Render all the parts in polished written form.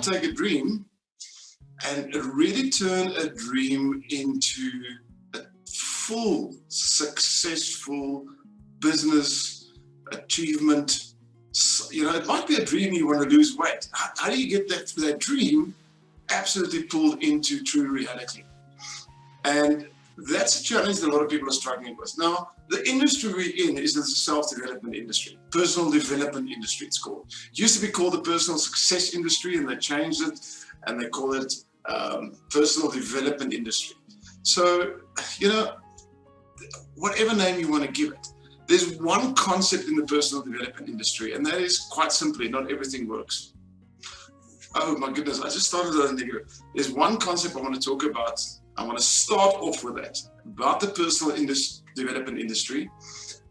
might take a dream and really turn a dream into a full, successful business achievement. You know, it might be a dream you want to lose weight. How do you get that dream absolutely pulled into true reality? And that's a challenge that a lot of people are struggling with. Now, the industry we're in is the self-development industry, personal development industry, it's called. It used to be called the personal success industry, and they changed it, and they call it personal development industry. So, you know, whatever name you want to give it, there's one concept in the personal development industry, and that is quite simply, not everything works. Oh my goodness, I just started on a negative. There's one concept I want to talk about. I want to start off with that, about the personal development industry,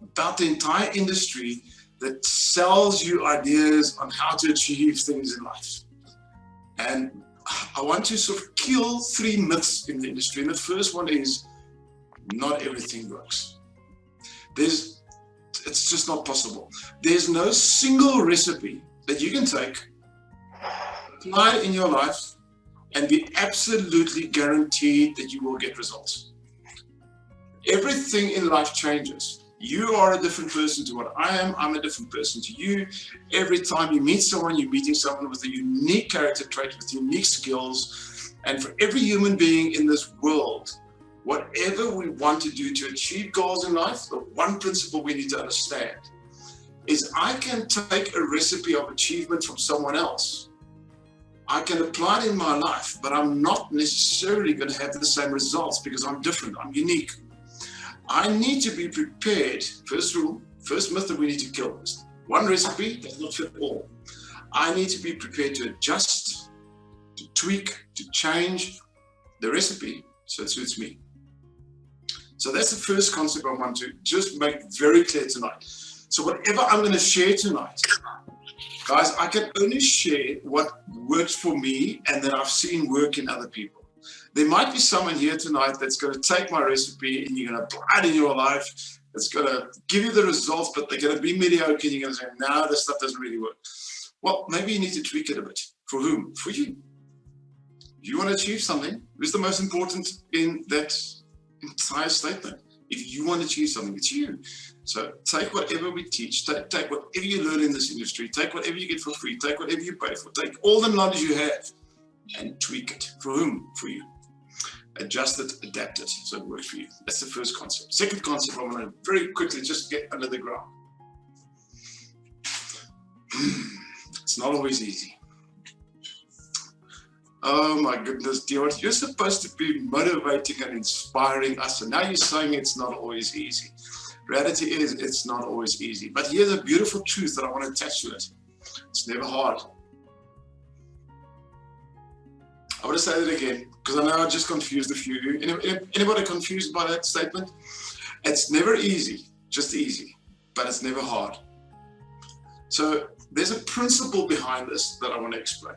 about the entire industry that sells you ideas on how to achieve things in life. And I want to sort of kill 3 myths in the industry. And the first one is, not everything works. It's just not possible. There's no single recipe that you can take, apply it in your life, and be absolutely guaranteed that you will get results. Everything in life changes. You are a different person to what I am. I'm a different person to you. Every time you meet someone, you're meeting someone with a unique character trait, with unique skills. And for every human being in this world, whatever we want to do to achieve goals in life, the one principle we need to understand is I can take a recipe of achievement from someone else. I can apply it in my life, but I'm not necessarily going to have the same results because I'm different, I'm unique. I need to be prepared. First rule, first myth that we need to kill is one recipe does not fit all. I need to be prepared to adjust, to tweak, to change the recipe so it suits me. So that's the first concept I want to just make very clear tonight. So whatever I'm going to share tonight, guys, I can only share what works for me and that I've seen work in other people. There might be someone here tonight that's going to take my recipe and you're going to apply it in your life. It's going to give you the results, but they're going to be mediocre and you're going to say, no, this stuff doesn't really work. Well, maybe you need to tweak it a bit. For whom? For you. You want to achieve something. Who's the most important in that entire statement? If you want to achieve something, it's you. So take whatever we teach, take whatever you learn in this industry, take whatever you get for free, take whatever you pay for, take all the knowledge you have and tweak it. For whom? For you. Adjust it, adapt it, so it works for you. That's the first concept. Second concept, I want to very quickly just get under the ground. It's not always easy. Oh my goodness, dear, you're supposed to be motivating and inspiring us, and now you're saying it's not always easy. Reality is, it's not always easy. But here's a beautiful truth that I want to attach to it. It's never hard. I want to say that again, because I know I just confused a few. Anybody confused by that statement? It's never easy, just easy, but it's never hard. So there's a principle behind this that I want to explain.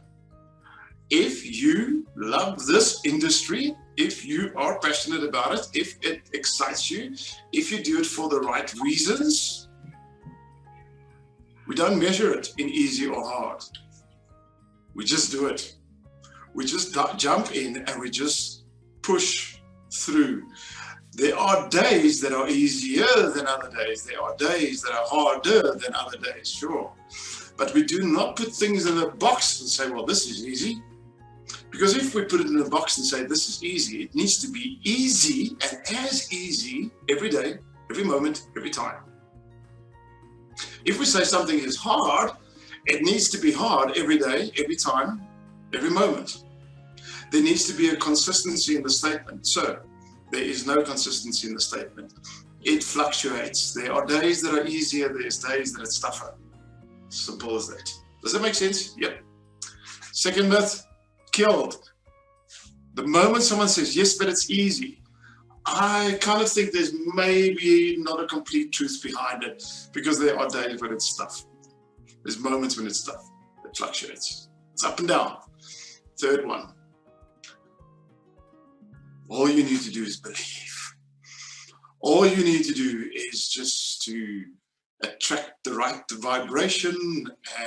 If you love this industry, if you are passionate about it, if it excites you, if you do it for the right reasons, we don't measure it in easy or hard. We just do it. We just jump in and we just push through. There are days that are easier than other days. There are days that are harder than other days, sure. But we do not put things in a box and say, well, this is easy. Because if we put it in a box and say, this is easy, it needs to be easy and as easy every day, every moment, every time. If we say something is hard, it needs to be hard every day, every time, every moment. There needs to be a consistency in the statement. So there is no consistency in the statement. It fluctuates. There are days that are easier, there's days that it's tougher. Simple as that. Does that make sense? Yep. Second myth, killed. The moment someone says, yes, but it's easy, I kind of think there's maybe not a complete truth behind it, because there are days when it's tough. There's moments when it's tough. It fluctuates. It's up and down. Third one. All you need to do is believe. All you need to do is just to attract the right vibration,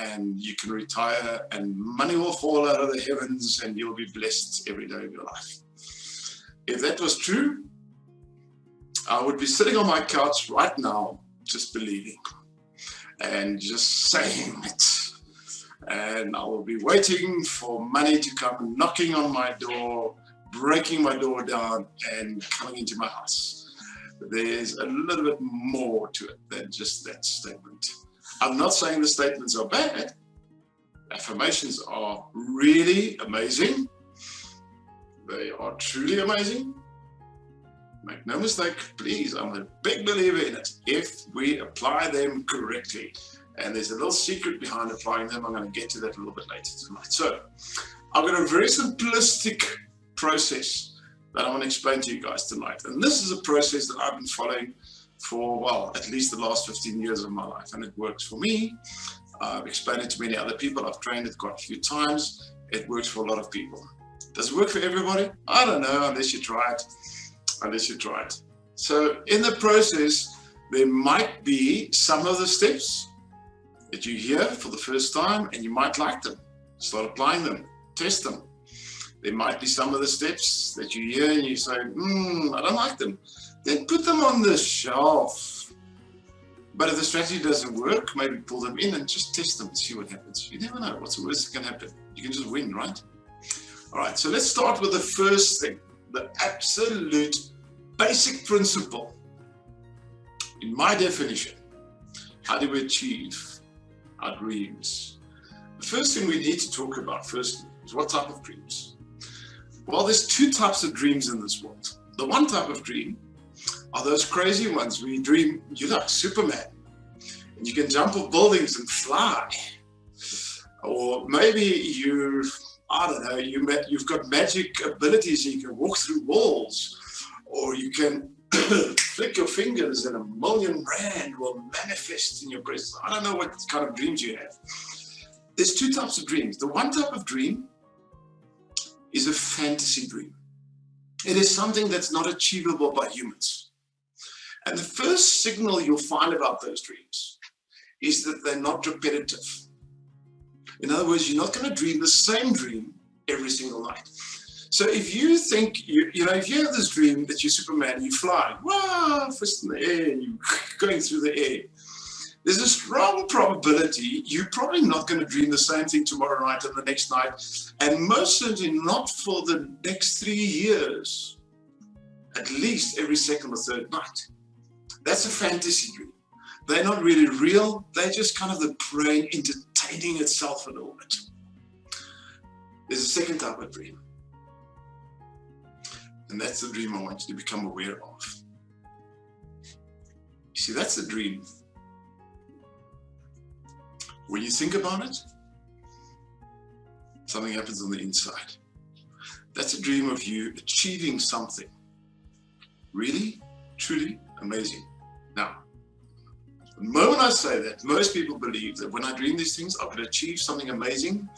and you can retire and money will fall out of the heavens and you'll be blessed every day of your life. If that was true, I would be sitting on my couch right now, just believing and just saying it. And I will be waiting for money to come knocking on my door, breaking my door down and coming into my house. There's a little bit more to it than just that statement. I'm not saying the statements are bad. Affirmations are really amazing. They are truly amazing. Make no mistake, please, I'm a big believer in it if we apply them correctly. And there's a little secret behind applying them. I'm going to get to that a little bit later tonight. So I've got a very simplistic process that I want to explain to you guys tonight. And this is a process that I've been following for, well, at least the last 15 years of my life. And it works for me. I've explained it to many other people. I've trained it quite a few times. It works for a lot of people. Does it work for everybody? I don't know, unless you try it. So in the process, there might be some of the steps that you hear for the first time and you might like them. Start applying them, test them. There might be some of the steps that you hear and you say, I don't like them. Then put them on the shelf. But if the strategy doesn't work, maybe pull them in and just test them and see what happens. You never know what's the worst that can happen. You can just win, right? All right, so let's start with the first thing, the absolute basic principle. In my definition, how do we achieve our dreams? The first thing we need to talk about first is what type of dreams. Well, there's two types of dreams in this world. The one type of dream are those crazy ones where you dream you're like Superman and you can jump off buildings and fly. Or maybe you've got magic abilities and you can walk through walls, or you can flick your fingers and R1 million will manifest in your presence. I don't know what kind of dreams you have. There's two types of dreams. The one type of dream is a fantasy dream. It is something that's not achievable by humans. And the first signal you'll find about those dreams is that they're not repetitive. In other words, you're not going to dream the same dream every single night. So if you think, if you have this dream that you're Superman, you fly, wow, fist in the air, and you're going through the air, there's a strong probability you're probably not going to dream the same thing tomorrow night and the next night, and most certainly not for the next 3 years, at least every second or third night. That's a fantasy dream. They're not really real. They're just kind of the brain entertaining itself a little bit. There's a second type of dream. And that's the dream I want you to become aware of. You see, that's the dream. When you think about it, something happens on the inside. That's a dream of you achieving something really, truly amazing. Now, the moment I say that, most people believe that when I dream these things, I could achieve something amazing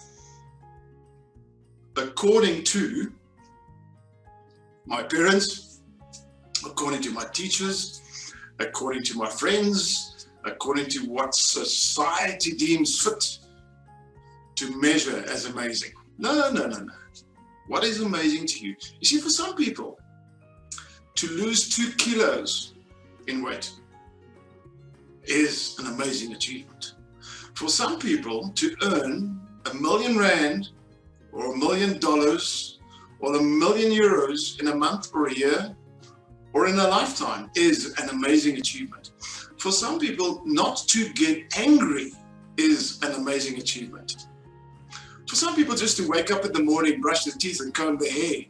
according to my parents, according to my teachers, according to my friends, according to what society deems fit to measure as amazing. No. What is amazing to you? You see, for some people, to lose 2 kilos in weight is an amazing achievement. For some people, to earn R1 million or $1 million or €1 million in a month or a year or in a lifetime is an amazing achievement. For some people, not to get angry is an amazing achievement. For some people, just to wake up in the morning, brush their teeth and comb their hair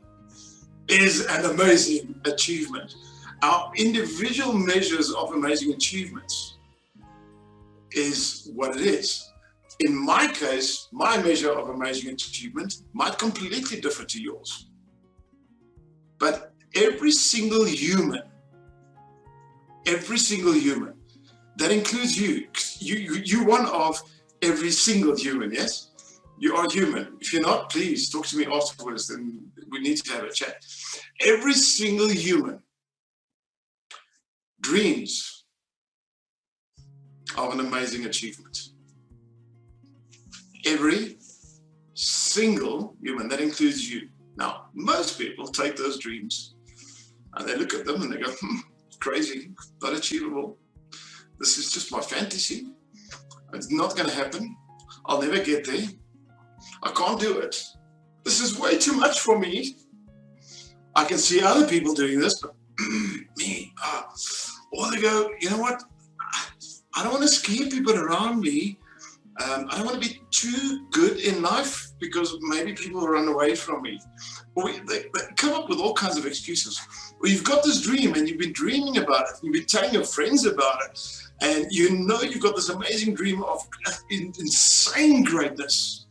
is an amazing achievement. Our individual measures of amazing achievements is what it is. In my case, my measure of amazing achievement might completely differ to yours. But every single human, that includes you. You're one of every single human, yes? You are human. If you're not, please talk to me afterwards, then we need to have a chat. Every single human dreams of an amazing achievement. Every single human, that includes you. Now, most people take those dreams and they look at them and they go, crazy, not achievable. This is just my fantasy. It's not going to happen. I'll never get there. I can't do it. This is way too much for me. I can see other people doing this, but me, or they go, you know what? I don't want to scare people around me. I don't want to be too good in life because maybe people will run away from me. Or they come up with all kinds of excuses. Or you've got this dream and you've been dreaming about it. You've been telling your friends about it. And you know you've got this amazing dream of insane greatness.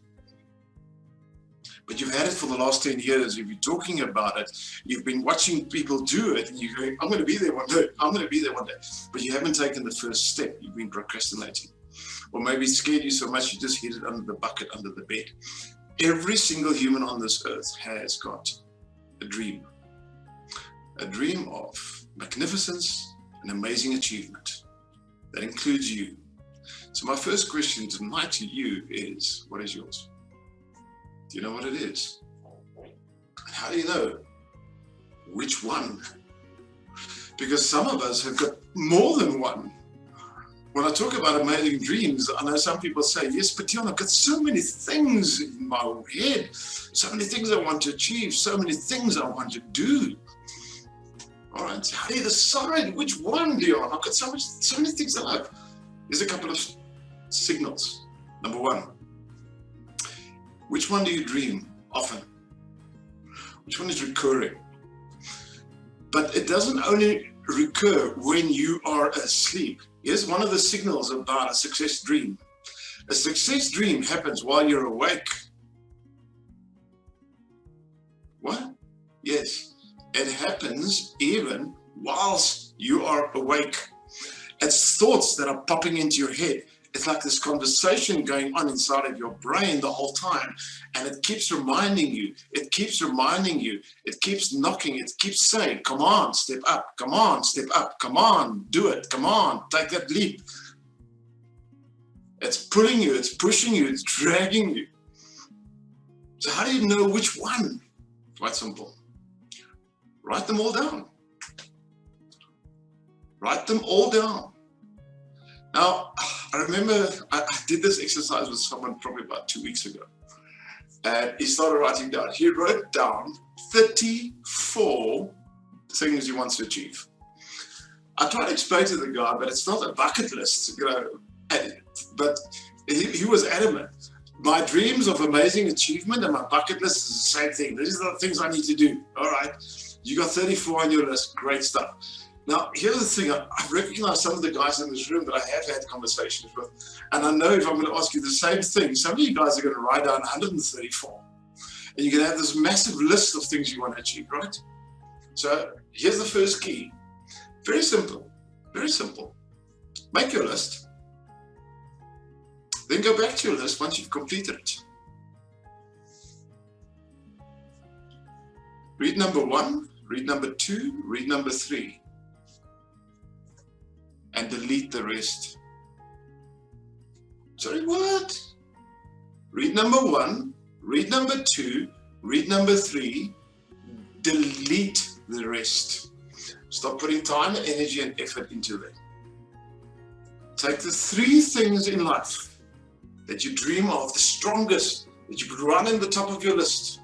But you've had it for the last 10 years. You've been talking about it. You've been watching people do it. And you're going, I'm going to be there one day. I'm going to be there one day. But you haven't taken the first step. You've been procrastinating. Or maybe it scared you so much you just hid it under the bucket, under the bed. Every single human on this earth has got a dream of magnificence and amazing achievement that includes you. So my first question tonight to you is, what is yours? Do you know what it is? And how do you know which one? Because some of us have got more than one. When I talk about amazing dreams, I know some people say, yes, but Dion, I've got so many things in my head, so many things I want to achieve, so many things I want to do. All right, so how do you decide which one, Dion? I've got so many things I love. Here's a couple of signals. Number one, which one do you dream often? Which one is recurring? But it doesn't only recur when you are asleep. Here's one of the signals about a success dream. A success dream happens while you're awake. What? Yes, it happens even whilst you are awake. It's thoughts that are popping into your head. It's like this conversation going on inside of your brain the whole time. And it keeps reminding you, it keeps reminding you, it keeps knocking, it keeps saying, come on, step up, come on, step up, come on, do it, come on, take that leap. It's pulling you, it's pushing you, it's dragging you. So how do you know which one? Quite simple. Write them all down. Write them all down. Now, I remember I did this exercise with someone probably about 2 weeks ago. And he started writing down. He wrote down 34 things he wants to achieve. I tried to explain to the guy, but it's not a bucket list, you know. But he was adamant. My dreams of amazing achievement and my bucket list is the same thing. These are the things I need to do. All right. You got 34 on your list. Great stuff. Now, here's the thing. I recognize some of the guys in this room that I have had conversations with, and I know if I'm going to ask you the same thing, some of you guys are going to write down 134, and you're going to have this massive list of things you want to achieve, right? So here's the first key. Very simple. Very simple. Make your list. Then go back to your list once you've completed it. Read number 1, read number 2, read number 3. And delete the rest. Sorry, what? Read number 1, read number 2, read number 3, delete the rest. Stop putting time, energy, and effort into them. Take the 3 things in life that you dream of, the strongest, that you could run in the top of your list.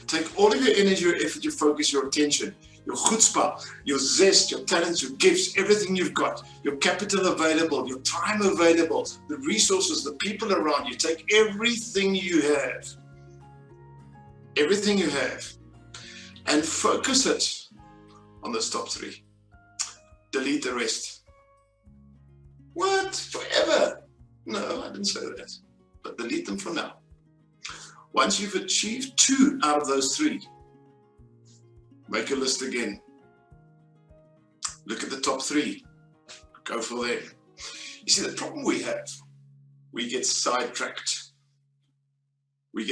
Take all of your energy, your effort, your focus, your attention, your chutzpah, your zest, your talents, your gifts, everything you've got, your capital available, your time available, the resources, the people around you. Take everything you have, and focus it on those top 3. Delete the rest. What? Forever? No, I didn't say that. But delete them for now. Once you've achieved 2 out of those 3, make a list again. Look at the top 3. Go for them. You see, the problem we have, we get sidetracked. We're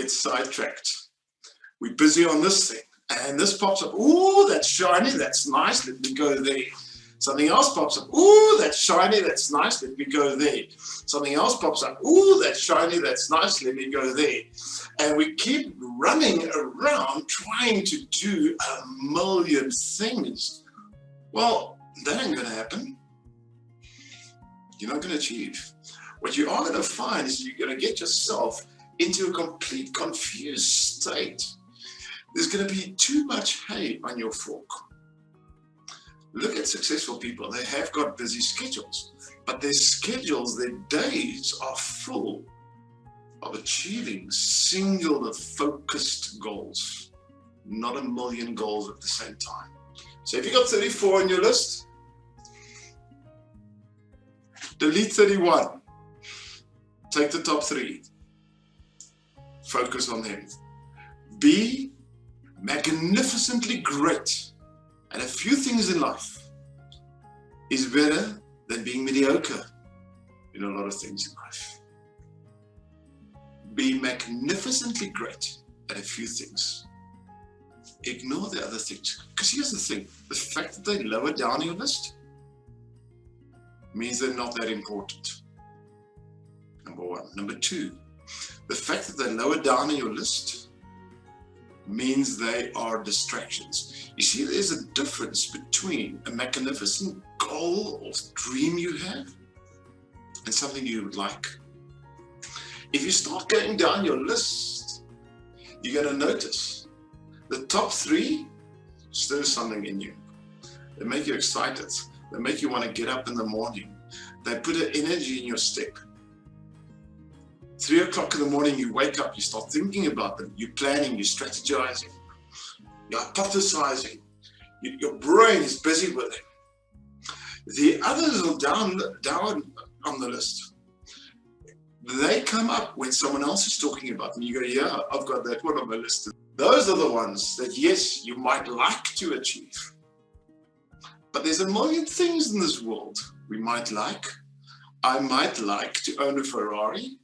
busy on this thing. And this pops up. Oh, that's shiny. That's nice. Let me go there. Something else pops up. Ooh, that's shiny, that's nice, let me go there. Something else pops up. Ooh, that's shiny, that's nice, let me go there. And we keep running around trying to do a million things. Well, that ain't going to happen. You're not going to achieve. What you are going to find is you're going to get yourself into a complete confused state. There's going to be too much hay on your fork. Look at successful people. They have got busy schedules, but their schedules, their days are full of achieving singular focused goals, not a million goals at the same time. So if you got 34 on your list, delete 31. Take the top 3. Focus on them. Be magnificently great at a few things in life is better than being mediocre in a lot of things in life. Be magnificently great at a few things. Ignore the other things. Because here's the thing, the fact that they lower down your list means they're not that important. Number 1. Number 2, the fact that they're lower down on your list means they are distractions. You see, there's a difference between a magnificent goal or dream you have and something you would like. If you start going down your list, you're going to notice the top 3 stir something in you. They make you excited. They make you want to get up in the morning. They put an energy in your step. 3 o'clock in the morning, you wake up, you start thinking about them, you're planning, you're strategizing, you're hypothesizing, your brain is busy with them. The others are down on the list. They come up when someone else is talking about them. You go, yeah, I've got that one on my list. Those are the ones that, yes, you might like to achieve. But there's a million things in this world we might like. I might like to own a Ferrari,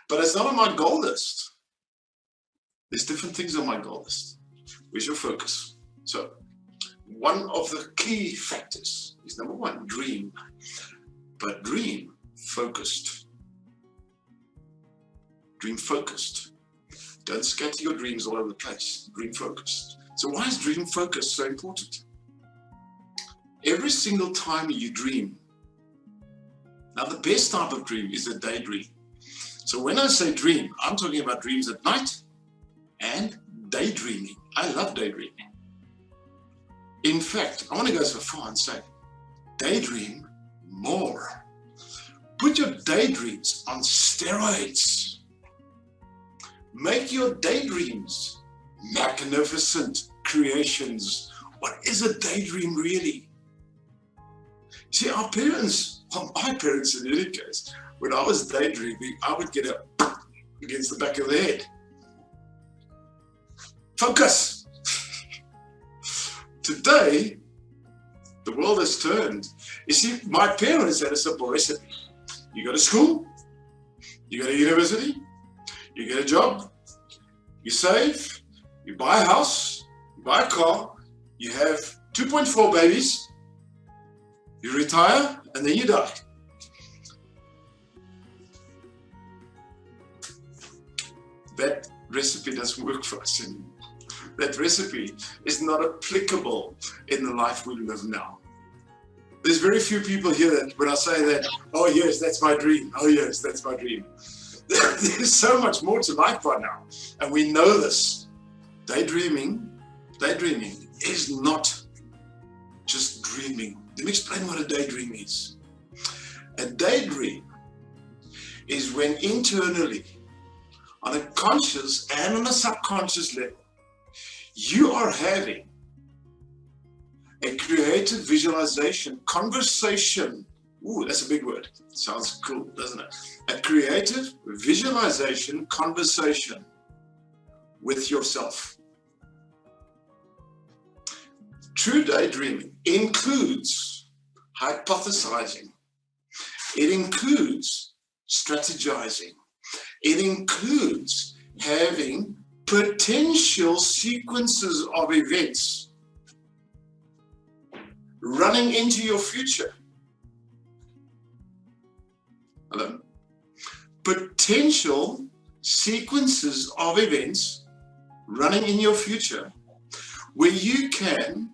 but it's not on my goal list. There's different things on my goal list. Where's your focus? So one of the key factors is, number 1, dream. But dream focused. Dream focused. Don't scatter your dreams all over the place. Dream focused. So why is dream focus so important? Every single time you dream, now the best type of dream is a daydream. So when I say dream, I'm talking about dreams at night and daydreaming. I love daydreaming. In fact, I want to go so far and say, daydream more. Put your daydreams on steroids. Make your daydreams magnificent creations. What is a daydream really? See, our parents, well, my parents in any case, when I was daydreaming, I would get up against the back of the head. Focus! Today, the world has turned. You see, my parents had a simple recipe. You go to school, you go to university, you get a job, you save, you buy a house, you buy a car, you have 2.4 babies, you retire, and then you die. That recipe doesn't work for us anymore. That recipe is not applicable in the life we live now. There's very few people here that when I say that, oh yes, that's my dream. Oh yes, that's my dream. There's so much more to life right now. And we know this. Daydreaming is not just dreaming. Let me explain what a daydream is. A daydream is when internally, on a conscious and on a subconscious level, you are having a creative visualization, conversation. Ooh, that's a big word. Sounds cool, doesn't it? A creative visualization, conversation with yourself. True daydreaming includes hypothesizing. It includes strategizing. It includes having potential sequences of events running into your future. Hello? Potential sequences of events running in your future where you can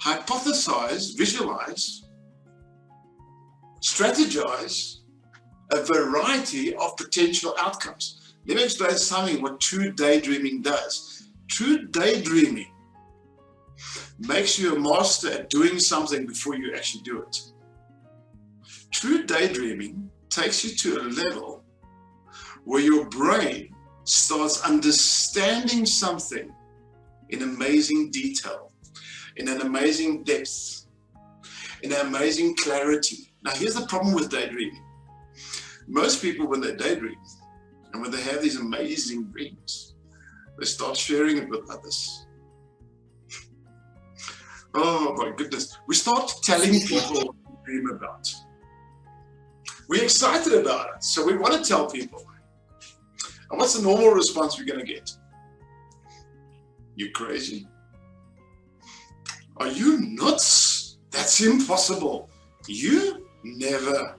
hypothesize, visualize, strategize a variety of potential outcomes. Let me explain something what true daydreaming does. True daydreaming makes you a master at doing something before you actually do it. True daydreaming takes you to a level where your brain starts understanding something in amazing detail, in an amazing depth, in an amazing clarity. Now here's the problem with daydreaming. Most people, when they daydream and when they have these amazing dreams, they start sharing it with others. Oh my goodness. We start telling people what we dream about. We're excited about it, so we want to tell people. And what's the normal response we're going to get? You crazy? Are you nuts? That's impossible. You never.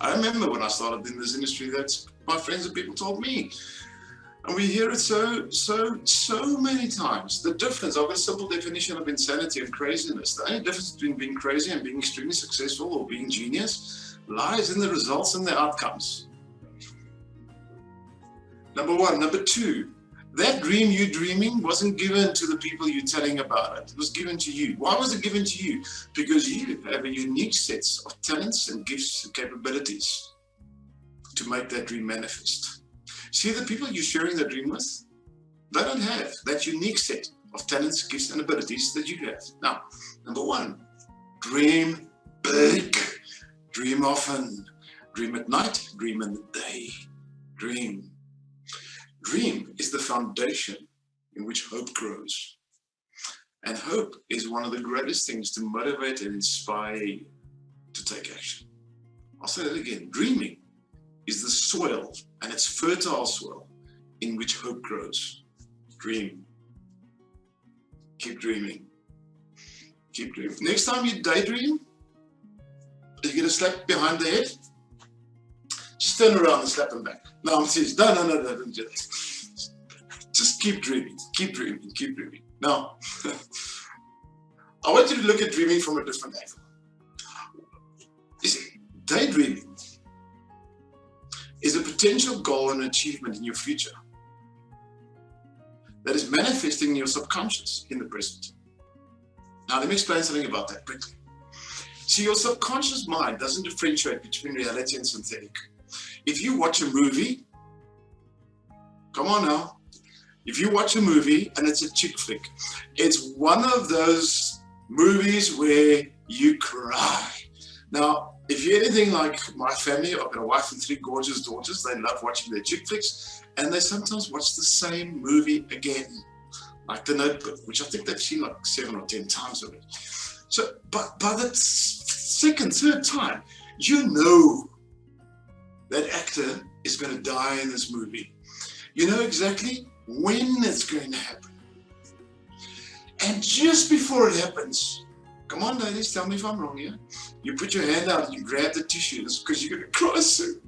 I remember when I started in this industry, that's my friends and people told me. And we hear it so many times. The difference, I've got a simple definition of insanity and craziness. The only difference between being crazy and being extremely successful or being genius lies in the results and the outcomes. Number one. Number two, that dream you're dreaming wasn't given to the people you're telling about it. It was given to you. Why was it given to you? Because you have a unique set of talents and gifts and capabilities to make that dream manifest. See, the people you're sharing the dream with, they don't have that unique set of talents, gifts, and abilities that you have. Now, number one, dream big, dream often, dream at night, dream in the day, dream. Dream is the foundation in which hope grows. And hope is one of the greatest things to motivate and inspire you to take action. I'll say that again. Dreaming is the soil, and it's fertile soil, in which hope grows. Dream. Keep dreaming. Keep dreaming. Next time you daydream, you get a slap behind the head, just turn around and slap them back. No, I'm serious. No, don't do that. Just keep dreaming, keep dreaming, keep dreaming. Now, I want you to look at dreaming from a different angle. You see, daydreaming is a potential goal and achievement in your future that is manifesting in your subconscious in the present. Now, let me explain something about that quickly. See, your subconscious mind doesn't differentiate between reality and synthetic. If you watch a movie, come on now, if you watch a movie and it's a chick flick, it's one of those movies where you cry. Now, if you're anything like my family, I've got a wife and 3 gorgeous daughters. They love watching their chick flicks, and they sometimes watch the same movie again, like The Notebook, which I think they've seen like 7 or 10 times already. So, but by the second, third time, you know that actor is going to die in this movie. You know exactly when it's going to happen. And just before it happens, come on ladies, tell me if I'm wrong here. You put your hand out and you grab the tissues because you're going to cry soon.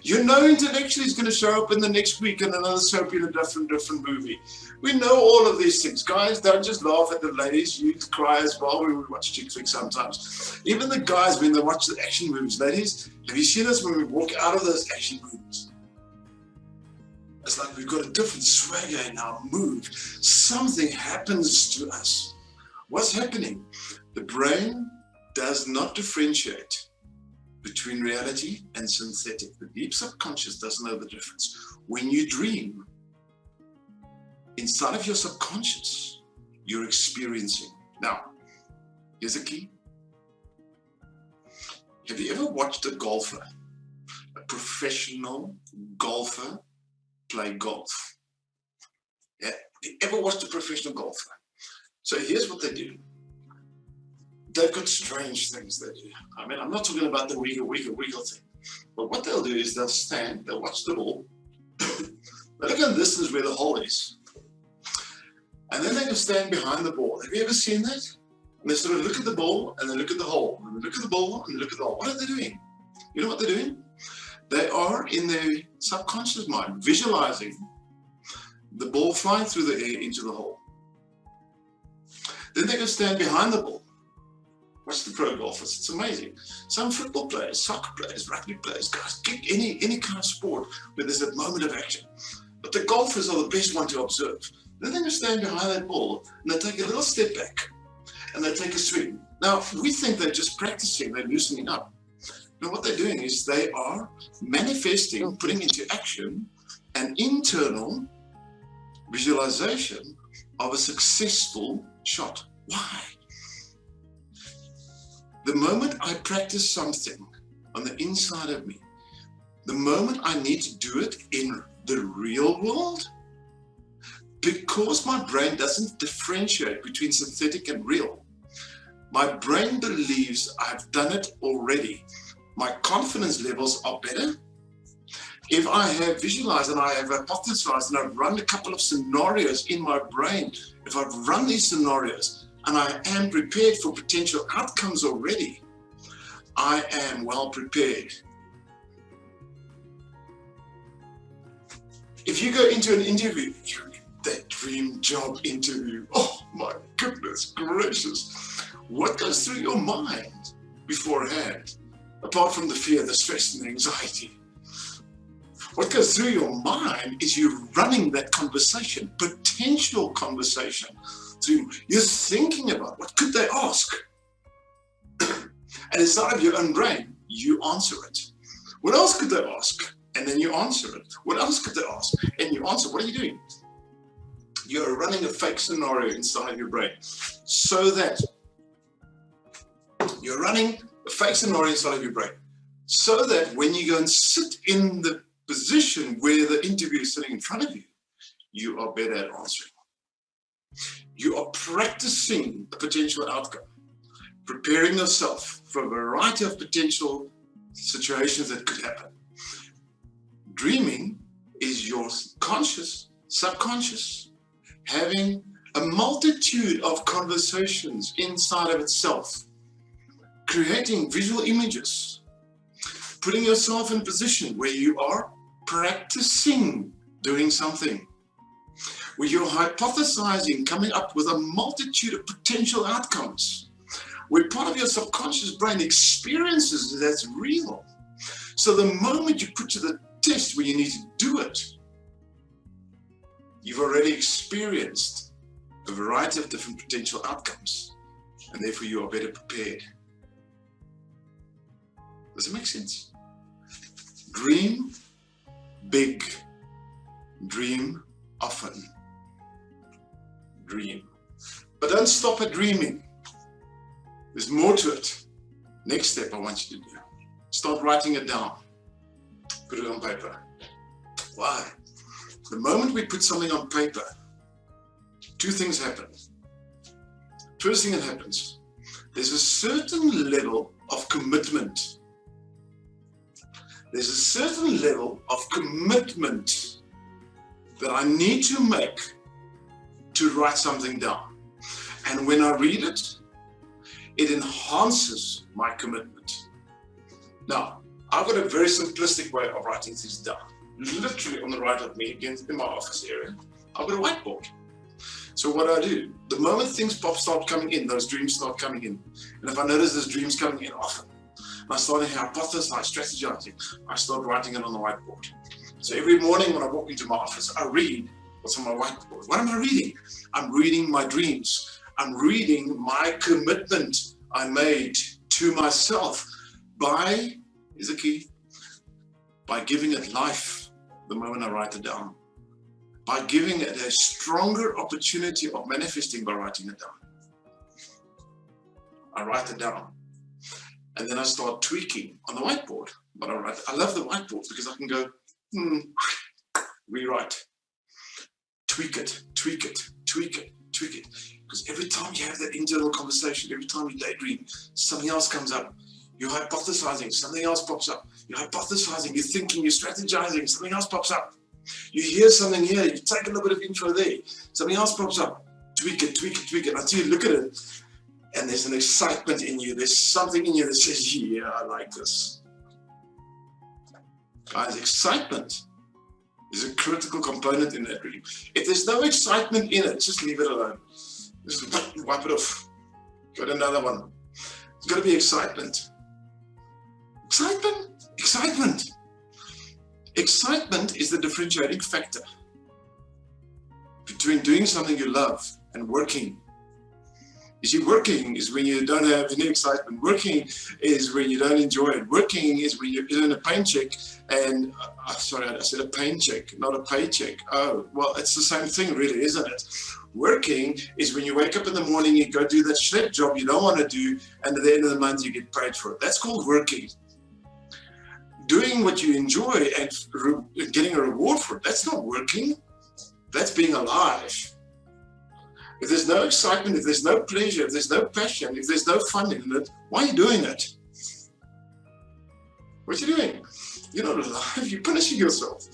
You know intellectually it's going to show up in the next week in another soap in a different movie. We know all of these things. Guys, don't just laugh at the ladies. You cry as well when we watch chick flicks sometimes. Even the guys, when they watch the action movies. Ladies, have you seen us when we walk out of those action movies? It's like we've got a different swagger in our mood. Something happens to us. What's happening? The brain does not differentiate between reality and synthetic. The deep subconscious doesn't know the difference. When you dream, inside of your subconscious, you're experiencing. Now, here's the key. Have you ever watched a golfer, a professional golfer, play golf? Yeah. Have you ever watched a professional golfer? So here's what they do. They've got strange things they do. I mean, I'm not talking about the wiggle thing. But what they'll do is they'll stand, they'll watch the ball, They look at the distance where the hole is. And then they can stand behind the ball. Have you ever seen that? And they sort of look at the ball and then look at the hole. And they look at the ball and look at the hole. What are they doing? You know what they're doing? They are in their subconscious mind visualizing the ball flying through the air into the hole. Then they can stand behind the ball. Watch the pro golfers, it's amazing. Some football players, soccer players, rugby players, guys, any kind of sport where there's a moment of action. But the golfers are the best one to observe. Then they can stand behind that ball and they take a little step back and they take a swing. Now, we think they're just practicing, they're loosening up. Now, what they're doing is they are manifesting, putting into action an internal visualization of a successful shot. Why? The moment I practice something on the inside of me, the moment I need to do it in the real world, because my brain doesn't differentiate between synthetic and real, my brain believes I've done it already. My confidence levels are better. If I have visualized and I have hypothesized and I've run a couple of scenarios in my brain, if I've run these scenarios, and I am prepared for potential outcomes already, I am well prepared. If you go into an interview, that dream job interview, oh my goodness gracious, what goes through your mind beforehand, apart from the fear, the stress, and the anxiety? What goes through your mind is you running that conversation, potential conversation. You're thinking about what could they ask? And inside of your own brain, you answer it. What else could they ask? And then you answer it. What else could they ask? And you answer. What are you doing? You're running a fake scenario inside your brain. So that you're running a fake scenario inside of your brain. So that when you go and sit in the position where the interview is sitting in front of you, you are better at answering. You are practicing a potential outcome, preparing yourself for a variety of potential situations that could happen. Dreaming is your conscious, subconscious, having a multitude of conversations inside of itself, creating visual images, putting yourself in a position where you are practicing doing something, where you're hypothesizing, coming up with a multitude of potential outcomes, where part of your subconscious brain experiences that's real. So the moment you put to the test where you need to do it, you've already experienced a variety of different potential outcomes, and therefore you are better prepared. Does it make sense? Dream big, dream often. Dream. But don't stop at dreaming. There's more to it. Next step I want you to do. Start writing it down. Put it on paper. Why? The moment we put something on paper, two things happen. First thing that happens, there's a certain level of commitment. There's a certain level of commitment that I need to make to write something down. And when I read it, it enhances my commitment. Now, I've got a very simplistic way of writing things down. Literally on the right of me, again in my office area, I've got a whiteboard. So what I do, the moment things start coming in, those dreams start coming in. And if I notice there's dreams coming in often, I start hypothesizing, strategizing, I start writing it on the whiteboard. So every morning when I walk into my office, I read what's on my whiteboard. What am I reading? I'm reading my dreams. I'm reading my commitment I made to myself by, is the key, by giving it life the moment I write it down. By giving it a stronger opportunity of manifesting by writing it down. I write it down. And then I start tweaking on the whiteboard. But I love the whiteboard because I can go, rewrite, tweak it, tweak it, tweak it, tweak it. Because every time you have that internal conversation, every time you daydream, something else comes up. You're hypothesizing, something else pops up. You're hypothesizing, you're thinking, you're strategizing, something else pops up. You hear something here, you take a little bit of info there, something else pops up, tweak it, tweak it, tweak it, until you look at it, and there's an excitement in you. There's something in you that says, yeah, I like this. Guys, excitement is a critical component in that dream. If there's no excitement in it, just leave it alone. Just wipe it off. Got another one. There's got to be excitement. Excitement, excitement. Excitement is the differentiating factor between doing something you love and working. You see, working is when you don't have any excitement. Working is when you don't enjoy it. Working is when you're in a pain check and, sorry, I said a pain check, not a paycheck. Oh, well, it's the same thing really, isn't it? Working is when you wake up in the morning, you go do that shred job you don't want to do, and at the end of the month, you get paid for it. That's called working. Doing what you enjoy and getting a reward for it, that's not working. That's being alive. If there's no excitement, if there's no pleasure, if there's no passion, if there's no fun in it, why are you doing it? What are you doing? You're not alive, you're punishing yourself.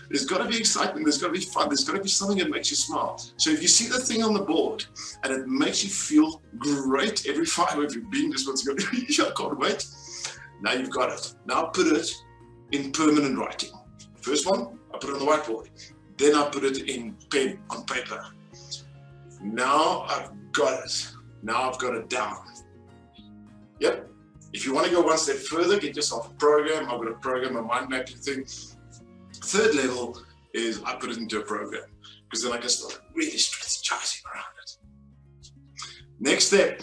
There's got to be excitement, there's got to be fun, there's got to be something that makes you smile. So if you see the thing on the board and it makes you feel great every fiber of your being, this one's going, I can't wait. Now you've got it. Now put it in permanent writing. First one, I put it on the whiteboard. Then I put it in pen, on paper. Now I've got it. Now I've got it down. Yep. If you want to go one step further, get yourself a program. I've got a program, a mind mapping thing. Third level is I put it into a program because then I can start really strategizing around it. Next step,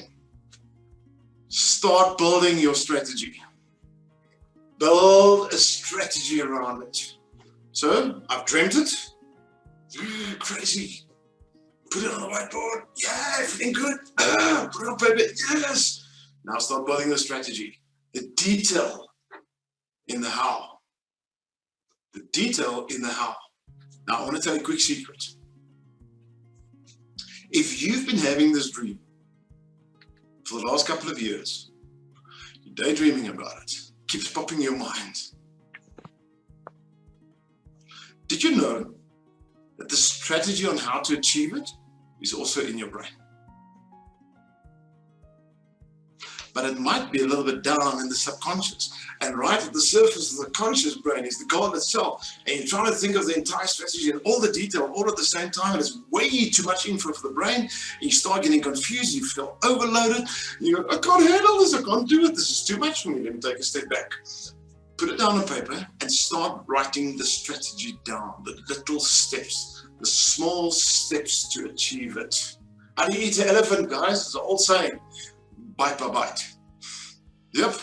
start building your strategy. Build a strategy around it. So I've dreamt it. Crazy. Put it on the whiteboard. Yeah, feeling good. Put it on paper. Yes. Now start building the strategy. The detail in the how. The detail in the how. Now I want to tell you a quick secret. If you've been having this dream for the last couple of years, you're daydreaming about it, keeps popping in your mind. Did you know that the strategy on how to achieve it is also in your brain? But it might be a little bit down in the subconscious. And right at the surface of the conscious brain is the goal itself. And you're trying to think of the entire strategy and all the detail all at the same time. And it's way too much info for the brain. And you start getting confused. You feel overloaded. And you go, I can't handle this. I can't do it. This is too much for me. Let me take a step back. Put it down on paper and start writing the strategy down. The little steps. The small steps to achieve it. How do you eat an elephant, guys? It's an old saying. Bite by bite. Yep.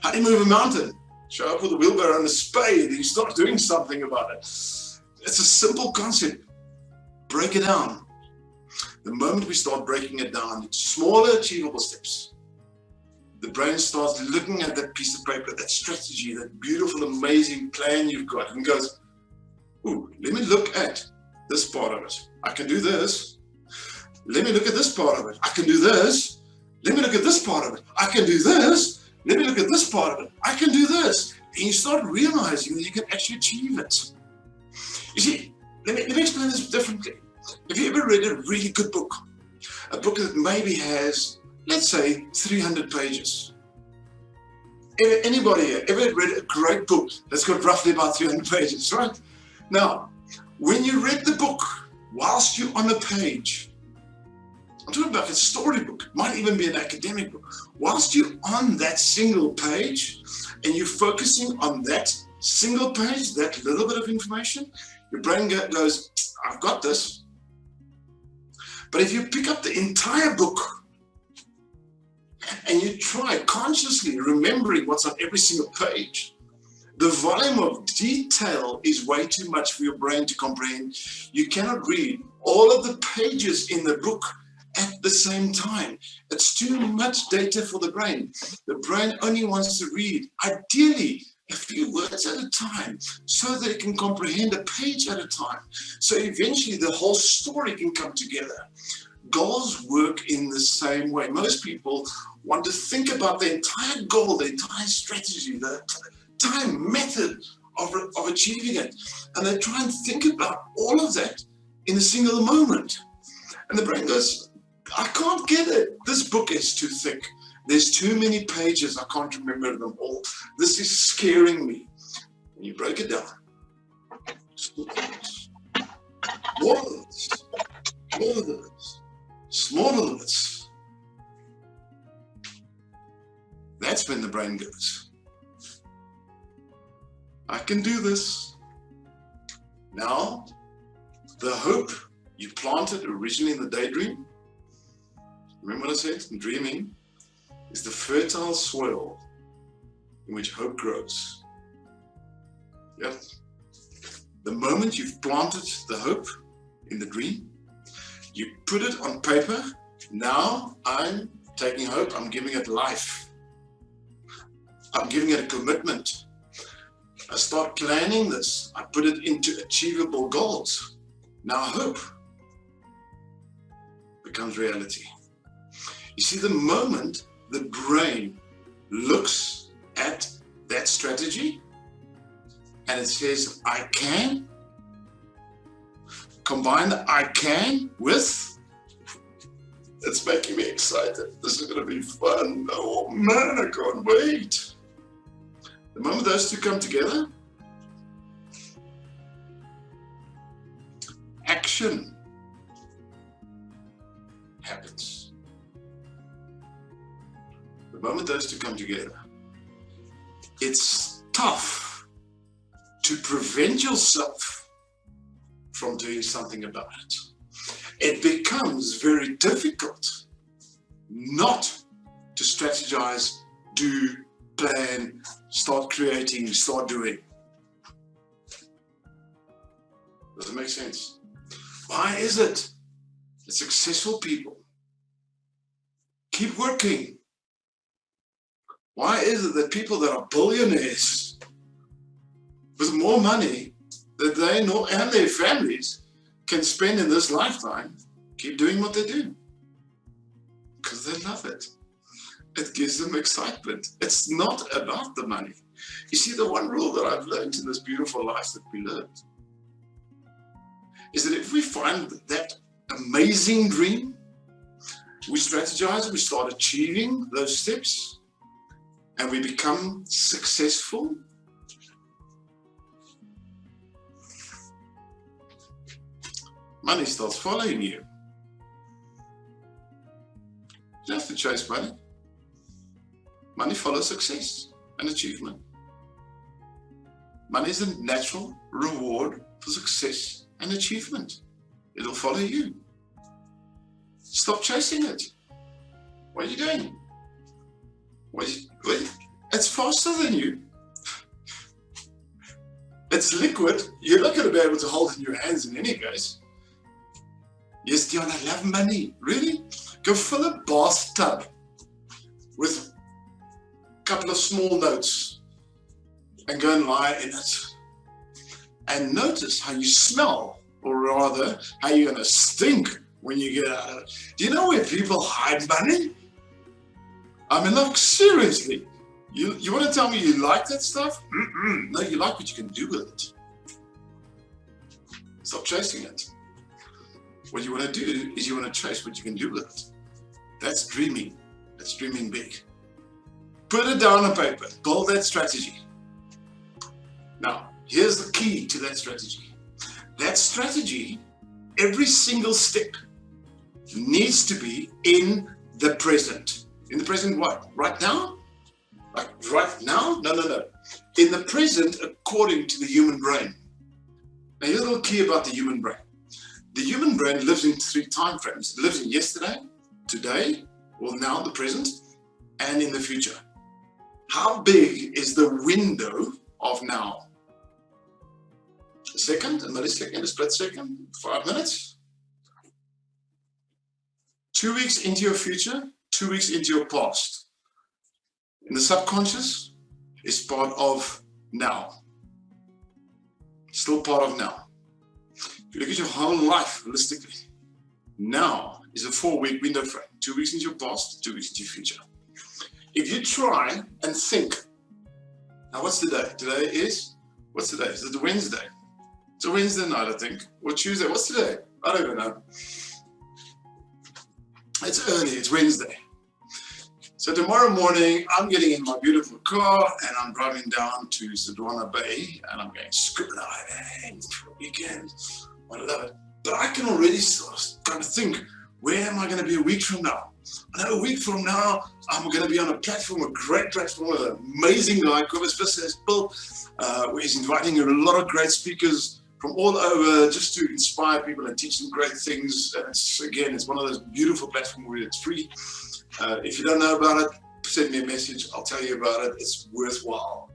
How do you move a mountain? Show up with a wheelbarrow and a spade and you start doing something about it. It's a simple concept. Break it down. The moment we start breaking it down into smaller achievable steps, the brain starts looking at that piece of paper, that strategy, that beautiful, amazing plan you've got and goes, ooh, let me look at this part of it. I can do this. Let me look at this part of it. I can do this. Let me look at this part of it. I can do this. Let me look at this part of it. I can do this. And you start realizing that you can actually achieve it. You see, let me explain this differently. Have you ever read a really good book? A book that maybe has, let's say, 300 pages. Anybody here ever read a great book that's got roughly about 300 pages, right? Now, when you read the book, whilst you're on a page, I'm talking about a storybook, it might even be an academic book. Whilst you're on that single page and you're focusing on that single page, that little bit of information, your brain goes, I've got this. But if you pick up the entire book and you try consciously remembering what's on every single page, the volume of detail is way too much for your brain to comprehend. You cannot read all of the pages in the book at the same time. It's too much data for the brain. The brain only wants to read, ideally, a few words at a time so that it can comprehend a page at a time. So eventually the whole story can come together. Goals work in the same way. Most people want to think about the entire goal, the entire strategy, the entire method of achieving it. And they try and think about all of that in a single moment. And the brain goes, I can't get it. This book is too thick. There's too many pages. I can't remember them all. This is scaring me. And you break it down. Smaller limits. Smaller limits. Smaller limits. That's when the brain goes, I can do this. Now, the hope you planted originally in the daydream, remember what I said? Dreaming is the fertile soil in which hope grows. Yep. The moment you've planted the hope in the dream, you put it on paper. Now I'm taking hope, I'm giving it life. I'm giving it a commitment. I start planning this. I put it into achievable goals. Now hope becomes reality. You see, the moment the brain looks at that strategy and it says, I can, combine the I can with, it's making me excited. This is going to be fun. Oh man, I can't wait. The moment those two come together, action happens. The moment those two come together, it's tough to prevent yourself from doing something about it. It becomes very difficult not to strategize, do, plan, start creating, start doing. Does it make sense? Why is it that successful people keep working? Why is it that people that are billionaires with more money that they know and their families can spend in this lifetime keep doing what they do? Because they love it. It gives them excitement. It's not about the money. You see, the one rule that I've learned in this beautiful life that we live is that if we find that amazing dream, we strategize, we start achieving those steps, and we become successful, money starts following you. You don't have to chase money. Money follows success and achievement. Money is a natural reward for success and achievement. It'll follow you. Stop chasing it. What are you doing? It's faster than you. It's liquid. You're not going to be able to hold it in your hands in any case. Yes, Dion, I love money. Really? Go fill a bathtub with a couple of small notes and go and lie in it. And notice how you smell, or rather, how you're going to stink when you get out of it. Do you know where people hide money? I mean, look, seriously. You want to tell me you like that stuff? No, you like what you can do with it. Stop chasing it. What you want to do is you want to chase what you can do with it. That's dreaming. That's dreaming big. Put it down on paper. Build that strategy. Now, here's the key to that strategy. That strategy, every single step, needs to be in the present. In the present what? Right now? Like right now? No. In the present, according to the human brain. Now, here's a little key about the human brain. The human brain lives in 3 time frames. It lives in yesterday, today, or now, the present, and in the future. How big is the window of now? A second, a millisecond, a split second, 5 minutes? 2 weeks into your future, 2 weeks into your past. In the subconscious, is part of now. Still part of now. If you look at your whole life holistically, now is a 4-week window frame. 2 weeks into your past, 2 weeks into your future. If you try and think, now what's today? Today is What's today? Is it Wednesday? It's a Wednesday night, I think. Or Tuesday. What's today? I don't even know. It's early. It's Wednesday. So tomorrow morning, I'm getting in my beautiful car and I'm driving down to Sedona Bay and I'm going scuba diving for a weekend. I love it. But I can already kind of think, where am I going to be a week from now? I know a week from now, I'm going to be on a platform, a great platform with an amazing guy, Cobus has built, where he's inviting a lot of great speakers from all over just to inspire people and teach them great things. And it's one of those beautiful platforms where it's free. If you don't know about it, send me a message. I'll tell you about it. It's worthwhile.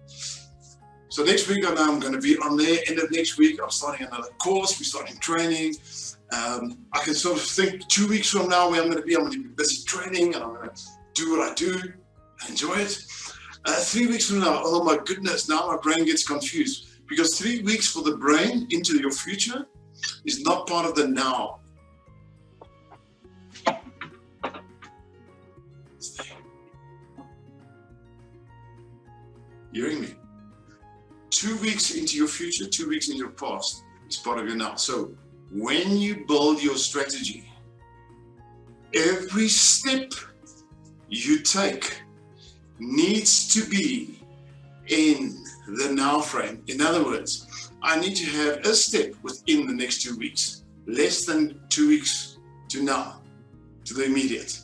So next week, I know I'm going to be on there. End of next week, I'm starting another course. We're starting training. I can sort of think 2 weeks from now where I'm going to be. I'm going to be busy training and I'm going to do what I do and enjoy it. 3 weeks from now, oh my goodness, now my brain gets confused. Because 3 weeks for the brain into your future is not part of the now. You hearing me? 2 weeks into your future, 2 weeks in your past is part of your now. So when you build your strategy, every step you take needs to be in the now frame. In other words, I need to have a step within the next 2 weeks, less than 2 weeks to now, to the immediate,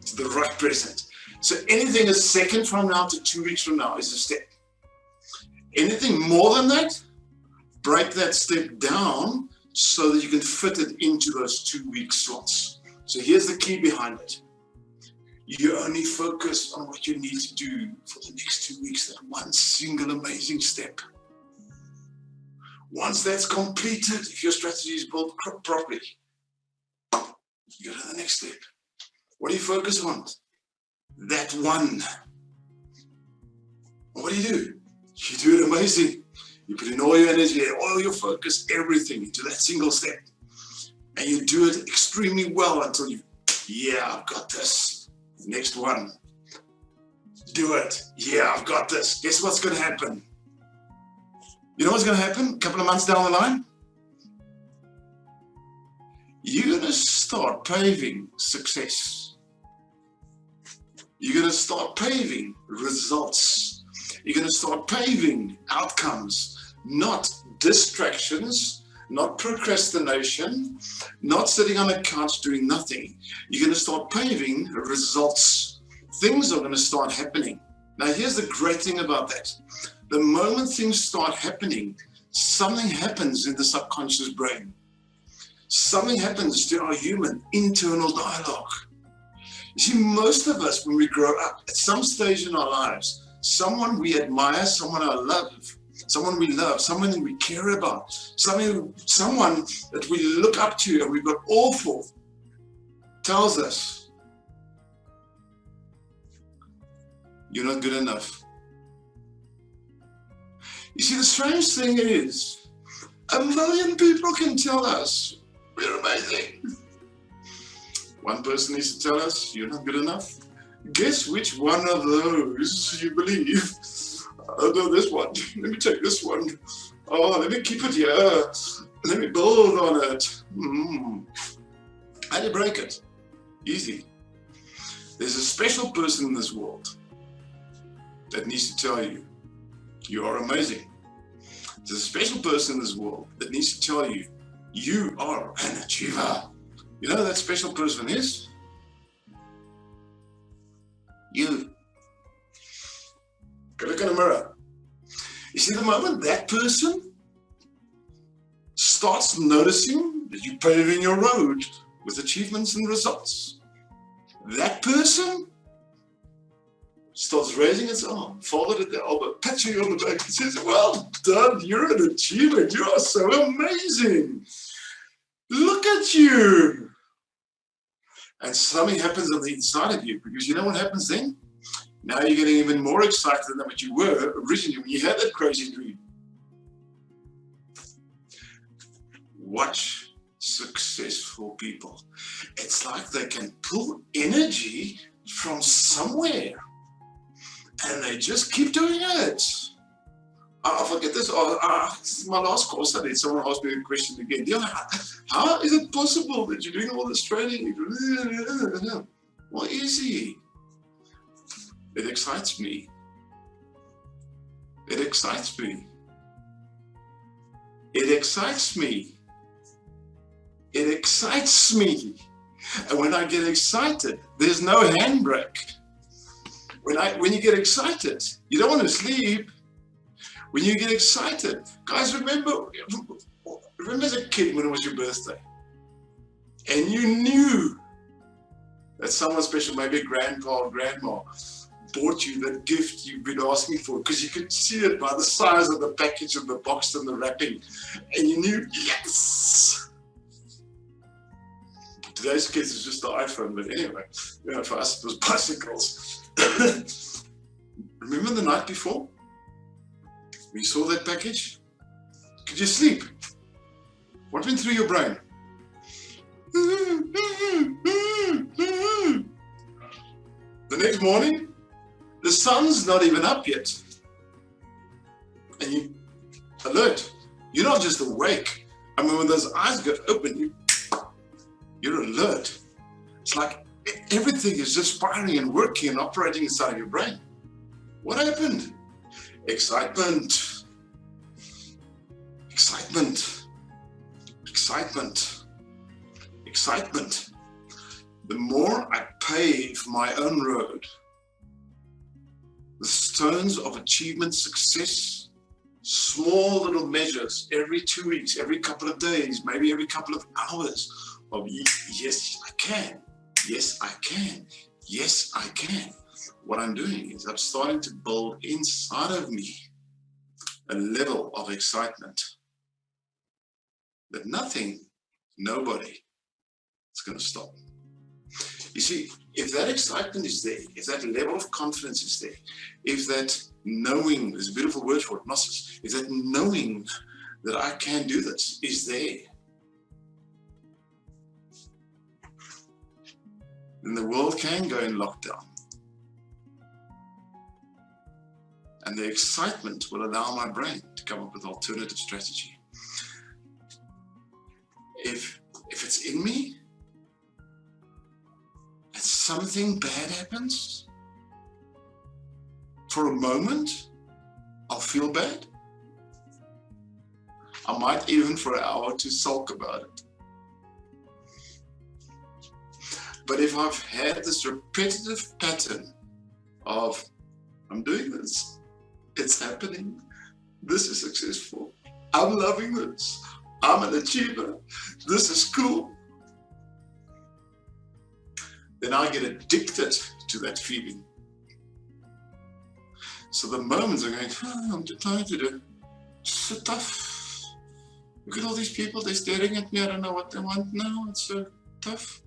to the right present. So anything a second from now to 2 weeks from now is a step. Anything more than that, break that step down so that you can fit it into those 2 week slots. So here's the key behind it. You only focus on what you need to do for the next 2 weeks, that one single amazing step. Once that's completed, if your strategy is built properly, you go to the next step. What do you focus on? That one. What do? You do it amazing. You put in all your energy, all your focus, everything into that single step. And you do it extremely well until I've got this. Next one. Do it. I've got this. Guess what's going to happen? You know what's going to happen a couple of months down the line? You're going to start paving success. You're going to start paving results. You're going to start paving outcomes, not distractions, not procrastination, not sitting on a couch doing nothing. You're going to start paving results. Things are going to start happening. Now, here's the great thing about that. The moment things start happening, something happens in the subconscious brain. Something happens to our human internal dialogue. You see, most of us, when we grow up, at some stage in our lives, someone we admire, someone I love, someone we love, someone we care about, someone that we look up to and we've got awe for, tells us, you're not good enough. You see, the strange thing is, 1 million people can tell us we're amazing. One person needs to tell us you're not good enough. Guess which one of those you believe? Oh, no, this one. Let me take this one. Oh, let me keep it here. Let me build on it. How do you break it? Easy. There's a special person in this world that needs to tell you, you are amazing. There's a special person in this world that needs to tell you, you are an achiever. You know who that special person is? You. Go look in the mirror. You see, the moment that person starts noticing that you're paving your road with achievements and results, that person starts raising its arm, folded at the elbow, patting you on the back and says, well done, you're an achiever, you are so amazing. Look at you. And something happens on the inside of you, because you know what happens then? Now you're getting even more excited than what you were originally when you had that crazy dream. Watch successful people. It's like they can pull energy from somewhere and they just keep doing it I'll forget this. This is my last course I did. Someone asked me a question again. Dion, how is it possible that you're doing all this training? Well, easy. It excites me. It excites me. It excites me. It excites me. And when I get excited, there's no handbrake. When you get excited, you don't want to sleep. When you get excited, guys, remember as a kid when it was your birthday, and you knew that someone special, maybe a grandpa or grandma, bought you that gift you've been asking for, because you could see it by the size of the package and the box and the wrapping, and you knew, yes. Today's kids is just the iPhone, but anyway, you know, for us it was bicycles. Remember the night before? When you saw that package? Could you sleep? What went through your brain? The next morning, the sun's not even up yet. And you alert. You're not just awake. I mean, when those eyes get open, you're alert. It's like everything is just firing and working and operating inside your brain. What happened? Excitement. Excitement. Excitement. Excitement. The more I pave my own road, the stones of achievement, success, small little measures every 2 weeks, every couple of days, maybe every couple of hours of yes, I can. Yes, I can. Yes, I can. What I'm doing is I'm starting to build inside of me a level of excitement that nothing, nobody is going to stop. You see, if that excitement is there, if that level of confidence is there, if that knowing, there's a beautiful word for it, gnosis, if that knowing that I can do this is there, then the world can go in lockdown. And the excitement will allow my brain to come up with alternative strategy. If it's in me, and something bad happens, for a moment, I'll feel bad. I might even for an hour to sulk about it. But if I've had this repetitive pattern of, I'm doing this, it's happening, this is successful, I'm loving this, I'm an achiever, this is cool, then I get addicted to that feeling. So the moments are going, I'm too tired to do. It's so tough. Look at all these people, they're staring at me, I don't know what they want now, it's so tough.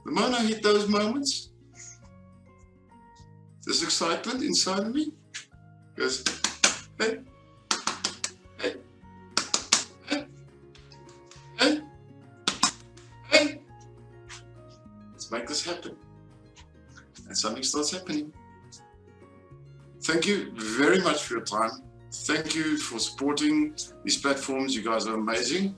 The moment I hit those moments, this excitement inside of me goes, hey, hey, hey, hey, hey, let's make this happen. And something starts happening. Thank you very much for your time. Thank you for supporting these platforms. You guys are amazing.